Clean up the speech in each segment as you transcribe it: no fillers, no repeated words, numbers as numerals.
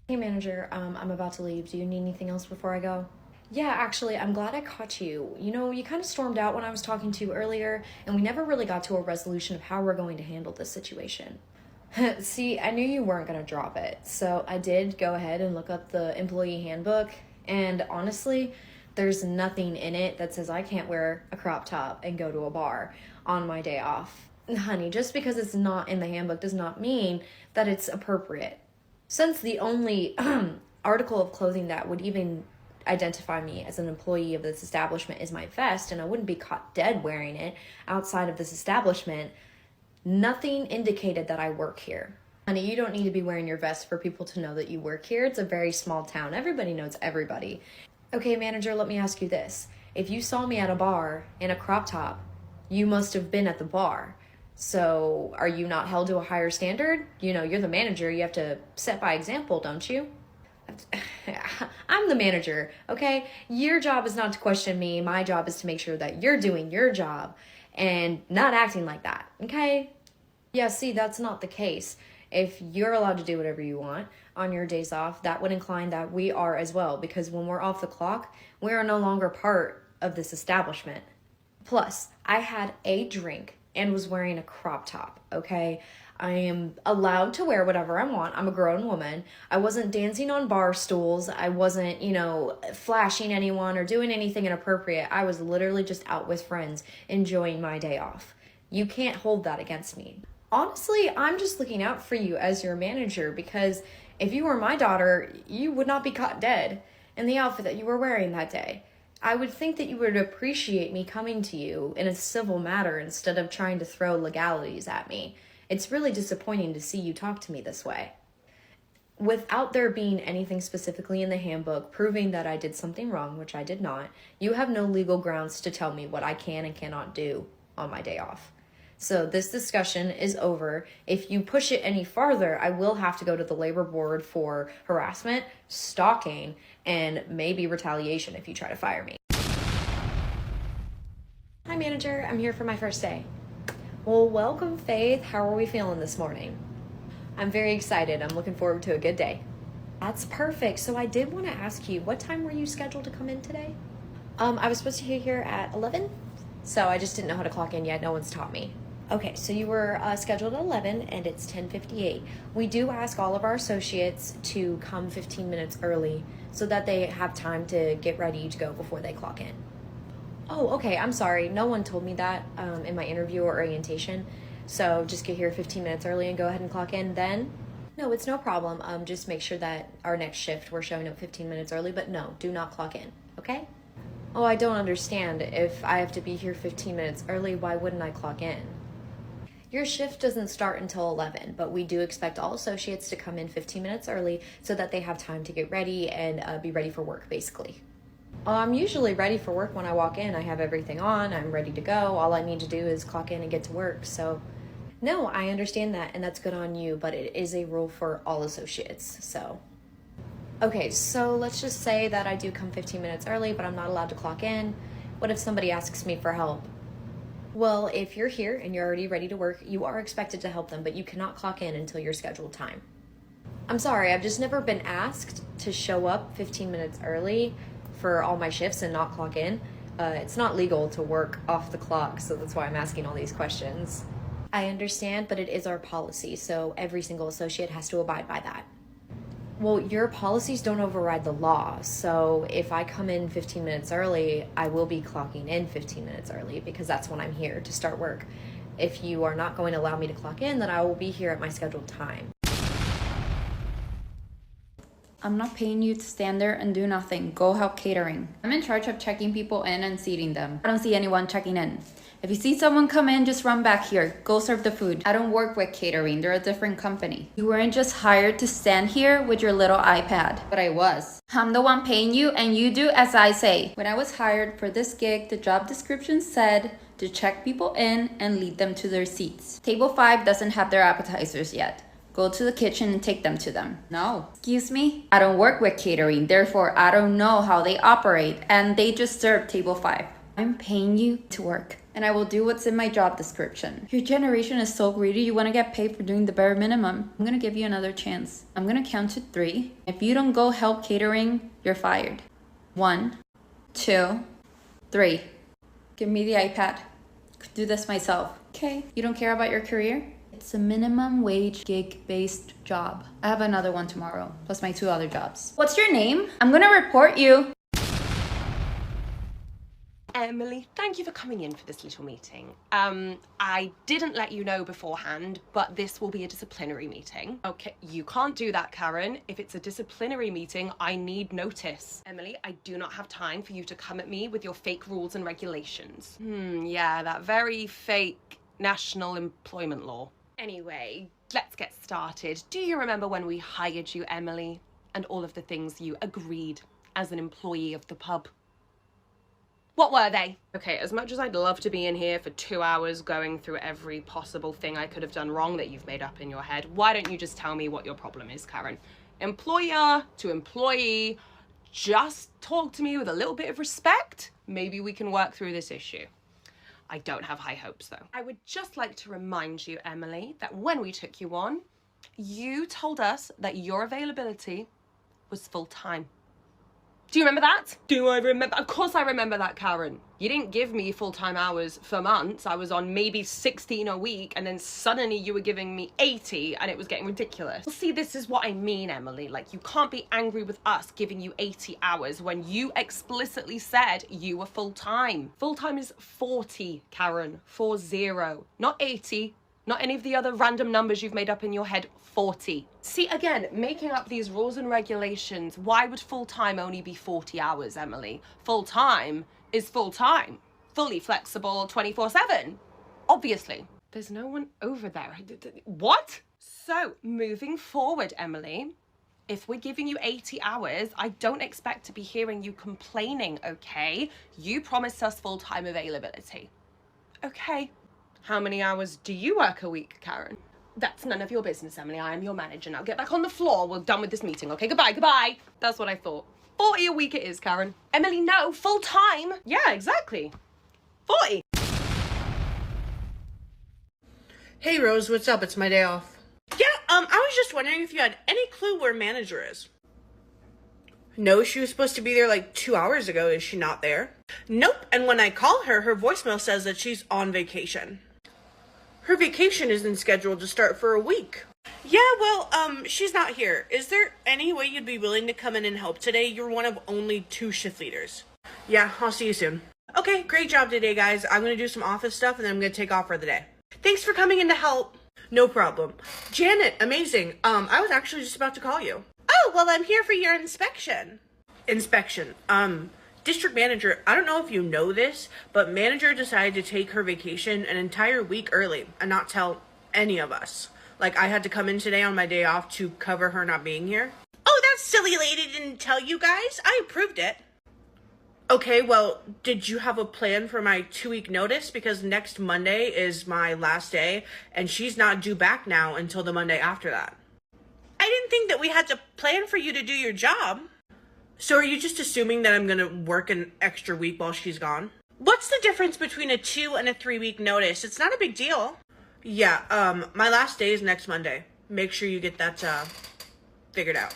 Hey manager, I'm about to leave. Do you need anything else before I go? Yeah, actually, I'm glad I caught you. You know, you kind of stormed out when I was talking to you earlier, and we never really got to a resolution of how we're going to handle this situation. See, I knew you weren't going to drop it, so I did go ahead and look up the employee handbook, and honestly, there's nothing in it that says I can't wear a crop top and go to a bar on my day off. Honey, just because it's not in the handbook does not mean that it's appropriate. Since the only article of clothing that would even identify me as an employee of this establishment is my vest, and I wouldn't be caught dead wearing it outside of this establishment, nothing indicated that I work here. Honey, you don't need to be wearing your vest for people to know that you work here. It's a very small town. Everybody knows everybody. Okay, manager, let me ask you this. If you saw me at a bar in a crop top, you must have been at the bar. So are you not held to a higher standard? You know, you're the manager. You have to set by example, don't you? I'm the manager, okay? Your job is not to question me. My job is to make sure that you're doing your job and not acting like that, okay? Yeah, see, that's not the case. If you're allowed to do whatever you want on your days off, that would incline that we are as well, because when we're off the clock, we are no longer part of this establishment. Plus, I had a drink and was wearing a crop top, okay? I am allowed to wear whatever I want. I'm a grown woman. I wasn't dancing on bar stools. I wasn't, flashing anyone or doing anything inappropriate. I was literally just out with friends enjoying my day off. You can't hold that against me. Honestly, I'm just looking out for you as your manager, because if you were my daughter, you would not be caught dead in the outfit that you were wearing that day. I would think that you would appreciate me coming to you in a civil matter instead of trying to throw legalities at me. It's really disappointing to see you talk to me this way. Without there being anything specifically in the handbook proving that I did something wrong, which I did not, you have no legal grounds to tell me what I can and cannot do on my day off. So this discussion is over. If you push it any farther, I will have to go to the labor board for harassment, stalking, and maybe retaliation if you try to fire me. Hi manager, I'm here for my first day. Well, welcome Faith. How are we feeling this morning? I'm very excited. I'm looking forward to a good day. That's perfect. So I did want to ask you, what time were you scheduled to come in today? I was supposed to be here at 11, so I just didn't know how to clock in yet. No one's taught me. Okay, so you were scheduled at 11 and it's 10:58. We do ask all of our associates to come 15 minutes early so that they have time to get ready to go before they clock in. Oh, okay, I'm sorry. No one told me that in my interview or orientation. So just get here 15 minutes early and go ahead and clock in then? No, it's no problem. Just make sure that our next shift we're showing up 15 minutes early, but no, do not clock in, okay? Oh, I don't understand. If I have to be here 15 minutes early, why wouldn't I clock in? Your shift doesn't start until 11, but we do expect all associates to come in 15 minutes early so that they have time to get ready and be ready for work, basically. I'm usually ready for work when I walk in. I have everything on. I'm ready to go. All I need to do is clock in and get to work. So, no, I understand that, and that's good on you, but it is a rule for all associates, so. Okay, so let's just say that I do come 15 minutes early, but I'm not allowed to clock in. What if somebody asks me for help? Well, if you're here and you're already ready to work, you are expected to help them, but you cannot clock in until your scheduled time. I'm sorry, I've just never been asked to show up 15 minutes early for all my shifts and not clock in. It's not legal to work off the clock, so that's why I'm asking all these questions. I understand, but it is our policy, so every single associate has to abide by that. Well, your policies don't override the law, so if I come in 15 minutes early, I will be clocking in 15 minutes early because that's when I'm here to start work. If you are not going to allow me to clock in, then I will be here at my scheduled time. I'm not paying you to stand there and do nothing. Go help catering. I'm in charge of checking people in and seating them. I don't see anyone checking in. If you see someone come in, just run back here. Go serve the food. I don't work with catering. They're a different company. You weren't just hired to stand here with your little iPad. But I was. I'm the one paying you and you do as I say. When I was hired for this gig, the job description said to check people in and lead them to their seats. Table 5 doesn't have their appetizers yet. Go to the kitchen and take them to them. No. Excuse me? I don't work with catering, therefore I don't know how they operate, and they just serve table 5. I'm paying you to work. and I will do what's in my job description. Your generation is so greedy, you want to get paid for doing the bare minimum. I'm gonna give you another chance. I'm gonna count to 3. If you don't go help catering, you're fired. 1, 2, 3. Give me the iPad. Could do this myself. Okay, you don't care about your career? It's a minimum wage gig-based job. I have another one tomorrow, plus my 2 other jobs. What's your name? I'm gonna report you. Emily, thank you for coming in for this little meeting. I didn't let you know beforehand, but this will be a disciplinary meeting. Okay, you can't do that, Karen. If it's a disciplinary meeting, I need notice. Emily, I do not have time for you to come at me with your fake rules and regulations. Yeah, that very fake national employment law. Anyway, let's get started. Do you remember when we hired you, Emily, and all of the things you agreed as an employee of the pub? What were they? Okay, as much as I'd love to be in here for 2 hours going through every possible thing I could have done wrong that you've made up in your head, why don't you just tell me what your problem is, Karen? Employer to employee, just talk to me with a little bit of respect. Maybe we can work through this issue. I don't have high hopes though. I would just like to remind you, Emily, that when we took you on, you told us that your availability was full-time. Do you remember that? Do I remember? Of course I remember that, Karen. You didn't give me full-time hours for months. I was on maybe 16 a week, and then suddenly you were giving me 80, and it was getting ridiculous. See, this is what I mean, Emily. Like, you can't be angry with us giving you 80 hours when you explicitly said you were full-time. Full-time is 40, Karen. 40. Not 80. Not any of the other random numbers you've made up in your head. 40. See, again, making up these rules and regulations, why would full-time only be 40 hours, Emily? Full-time is full-time. Fully flexible, 24/7. Obviously. There's no one over there. What? So, moving forward, Emily, if we're giving you 80 hours, I don't expect to be hearing you complaining, okay? You promised us full-time availability. Okay. How many hours do you work a week, Karen? That's none of your business, Emily. I am your manager. Now get back on the floor. We're done with this meeting, okay? Goodbye, goodbye. That's what I thought. 40 a week it is, Karen. Emily, no, full time. Yeah, exactly. 40. Hey Rose, what's up? It's my day off. Yeah, I was just wondering if you had any clue where manager is. No, she was supposed to be there like 2 hours ago. Is she not there? Nope, and when I call her, her voicemail says that she's on vacation. Her vacation isn't scheduled to start for a week. Yeah, well, she's not here. Is there any way you'd be willing to come in and help today? You're one of only 2 shift leaders. Yeah, I'll see you soon. Okay, great job today, guys. I'm gonna do some office stuff and then I'm gonna take off for the day. Thanks for coming in to help. No problem. Janet, amazing. I was actually just about to call you. Oh, well, I'm here for your inspection. Inspection. District manager, I don't know if you know this, but manager decided to take her vacation an entire week early and not tell any of us. Like, I had to come in today on my day off to cover her not being here. Oh, that silly lady didn't tell you guys. I approved it. Okay, well, did you have a plan for my 2-week notice? Because next Monday is my last day, and she's not due back now until the Monday after that. I didn't think that we had to plan for you to do your job. So are you just assuming that I'm gonna work an extra week while she's gone? What's the difference between a 2 and a 3-week notice? It's not a big deal. Yeah, my last day is next Monday. Make sure you get that, figured out.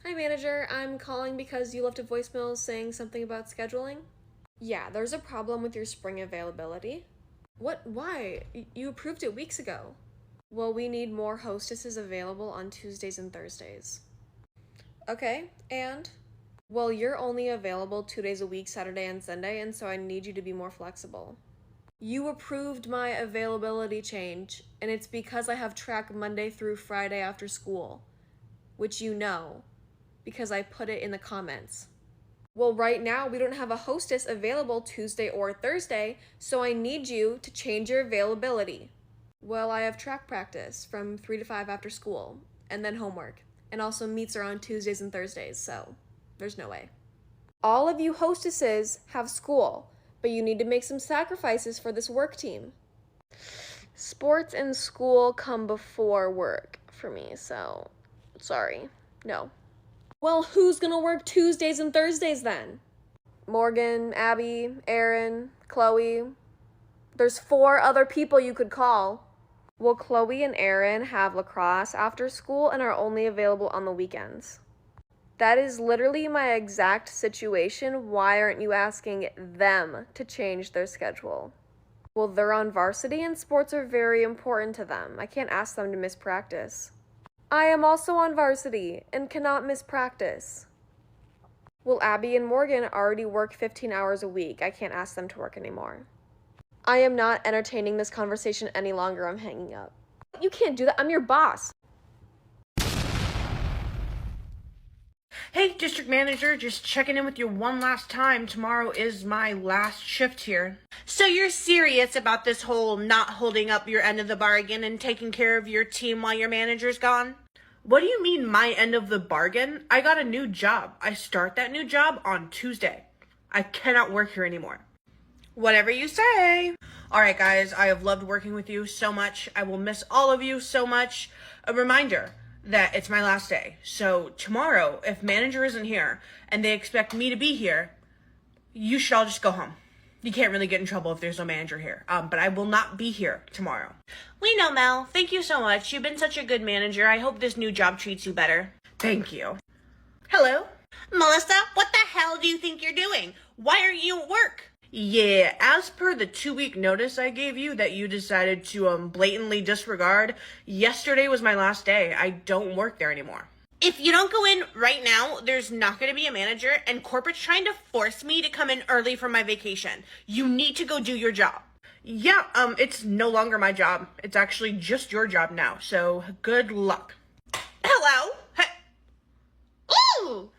Hi, manager. I'm calling because you left a voicemail saying something about scheduling. Yeah, there's a problem with your spring availability. What? Why? You approved it weeks ago. Well, we need more hostesses available on Tuesdays and Thursdays. Okay, and? Well, you're only available 2 days a week, Saturday and Sunday, and so I need you to be more flexible. You approved my availability change, and it's because I have track Monday through Friday after school, which you know, because I put it in the comments. Well, right now we don't have a hostess available Tuesday or Thursday, so I need you to change your availability. Well, I have track practice from 3 to 5 after school, and then homework. And also meets are on Tuesdays and Thursdays, so there's no way. All of you hostesses have school, but you need to make some sacrifices for this work team. Sports and school come before work for me, so sorry, no. Well, who's gonna work Tuesdays and Thursdays then? Morgan, Abby, Aaron, Chloe. There's 4 other people you could call. Well, Chloe and Aaron have lacrosse after school and are only available on the weekends. That is literally my exact situation. Why aren't you asking them to change their schedule? Well, they're on varsity and sports are very important to them. I can't ask them to miss practice. I am also on varsity and cannot miss practice. Well, Abby and Morgan already work 15 hours a week. I can't ask them to work anymore. I am not entertaining this conversation any longer. I'm hanging up. You can't do that. I'm your boss. Hey, district manager, just checking in with you one last time. Tomorrow is my last shift here. So you're serious about this whole not holding up your end of the bargain and taking care of your team while your manager's gone? What do you mean my end of the bargain? I got a new job. I start that new job on Tuesday. I cannot work here anymore. Whatever you say. All right, guys, I have loved working with you so much. I will miss all of you so much. A reminder that it's my last day. So tomorrow, if manager isn't here and they expect me to be here, you should all just go home. You can't really get in trouble if there's no manager here. But I will not be here tomorrow. We know, Mel. Thank you so much. You've been such a good manager. I hope this new job treats you better. Thank you. Hello? Melissa, what the hell do you think you're doing? Why aren't you at work? Yeah, as per the 2-week notice I gave you that you decided to blatantly disregard, yesterday was my last day. I don't work there anymore. If you don't go in right now, there's not going to be a manager, and corporate's trying to force me to come in early for my vacation. You need to go do your job. Yeah, it's no longer my job. It's actually just your job now, so good luck. Hello? Hey. Ooh!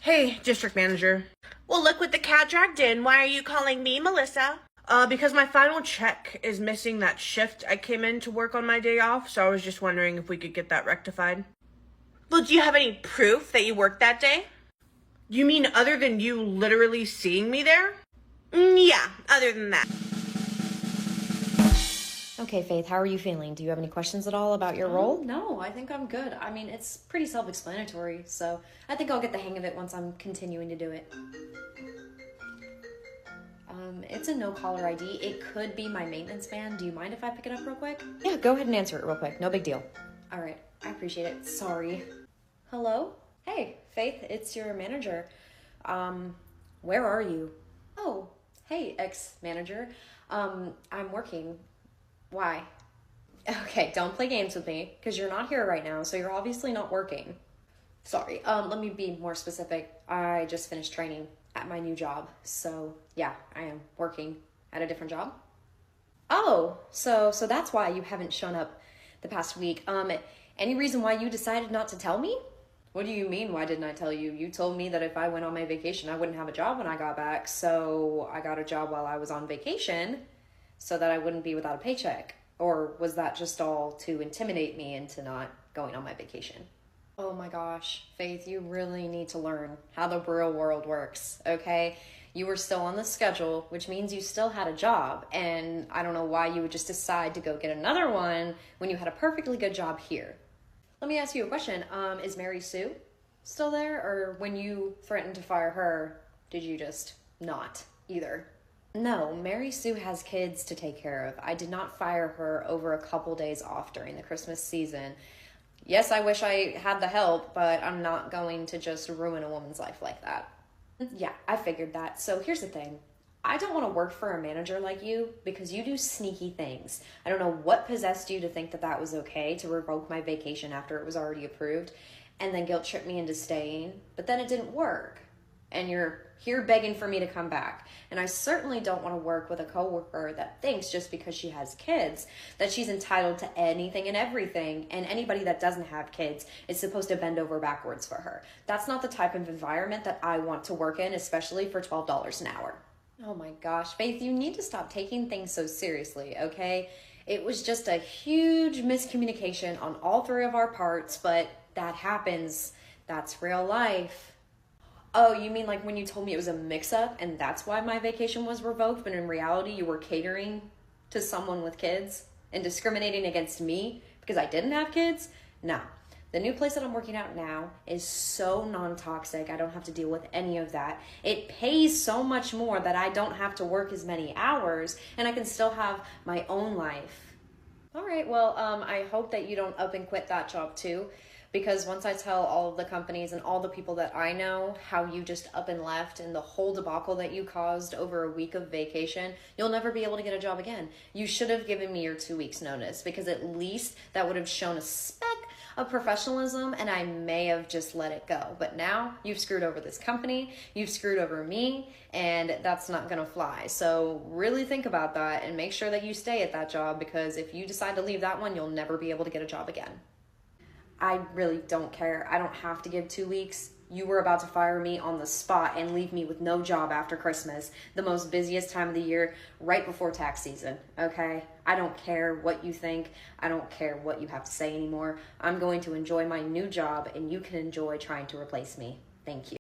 Hey, district manager. Well, look what the cat dragged in. Why are you calling me Melissa? Because my final check is missing that shift I came in to work on my day off, so I was just wondering if we could get that rectified. Well, do you have any proof that you worked that day? You mean other than you literally seeing me there? Yeah, other than that. Okay, Faith, how are you feeling? Do you have any questions at all about your role? No, I think I'm good. I mean, it's pretty self-explanatory, so I think I'll get the hang of it once I'm continuing to do it. It's a no-caller ID. It could be my maintenance man. Do you mind if I pick it up real quick? Yeah, go ahead and answer it real quick. No big deal. All right, I appreciate it. Sorry. Hello? Hey, Faith, it's your manager. Where are you? Oh, hey, ex-manager. I'm working. Why? Okay, don't play games with me, because you're not here right now, so you're obviously not working. Sorry, let me be more specific. I just finished training at my new job, so yeah, I am working at a different job. Oh, so that's why you haven't shown up the past week. Any reason why you decided not to tell me? What do you mean, why didn't I tell you? You told me that if I went on my vacation, I wouldn't have a job when I got back, so I got a job while I was on vacation so that I wouldn't be without a paycheck. Or was that just all to intimidate me into not going on my vacation? Oh my gosh, Faith, you really need to learn how the real world works, okay? You were still on the schedule, which means you still had a job, and I don't know why you would just decide to go get another one when you had a perfectly good job here. Let me ask you a question. Is Mary Sue still there? Or when you threatened to fire her, did you just not either? No, Mary Sue has kids to take care of. I did not fire her over a couple days off during the Christmas season. Yes, I wish I had the help, but I'm not going to just ruin a woman's life like that. Yeah, I figured that. So here's the thing. I don't want to work for a manager like you because you do sneaky things. I don't know what possessed you to think that that was okay to revoke my vacation after it was already approved and then guilt trip me into staying, but then it didn't work. And you're here begging for me to come back. And I certainly don't want to work with a coworker that thinks just because she has kids that she's entitled to anything and everything, and anybody that doesn't have kids is supposed to bend over backwards for her. That's not the type of environment that I want to work in, especially for $12 an hour. Oh my gosh, Faith, you need to stop taking things so seriously, okay? It was just a huge miscommunication on all three of our parts, but that happens. That's real life. Oh, you mean like when you told me it was a mix-up and that's why my vacation was revoked, but in reality you were catering to someone with kids and discriminating against me because I didn't have kids? No, The new place that I'm working at now is so non-toxic. I don't have to deal with any of that. It pays so much more that I don't have to work as many hours and I can still have my own life. All right, well, I hope that you don't up and quit that job too, because once I tell all of the companies and all the people that I know how you just up and left and the whole debacle that you caused over a week of vacation, you'll never be able to get a job again. You should have given me your 2 weeks notice, because at least that would have shown a speck of professionalism and I may have just let it go. But now you've screwed over this company, you've screwed over me, and that's not gonna fly. So really think about that and make sure that you stay at that job, because if you decide to leave that one, you'll never be able to get a job again. I really don't care. I don't have to give 2 weeks. You were about to fire me on the spot and leave me with no job after Christmas, the most busiest time of the year, right before tax season, okay? I don't care what you think. I don't care what you have to say anymore. I'm going to enjoy my new job, and you can enjoy trying to replace me. Thank you.